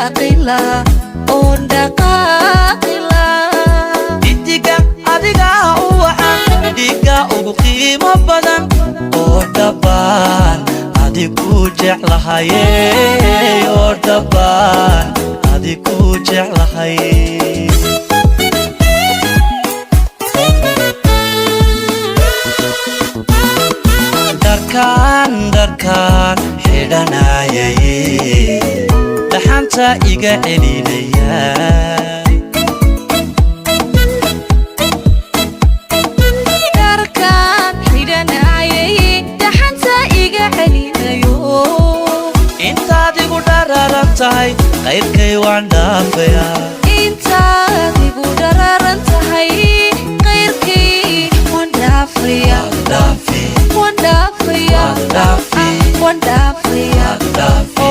dhaqaaqila oon dhaqaaqila idiga adiga u wacan dhiga ugu qiimo badan oo dhabaan adigu jeclahaye oo dhabaan adigu jeclahaye darkaan xidhanayay dhaxanta iga celinaya darkaan xidhanayay dhaxanta iga celinayo intaad igu dhararan tahay qayrkay waan dhaafayaa intaad igu dhararan tahay qayrkay waan dhaafayaa Wonderful,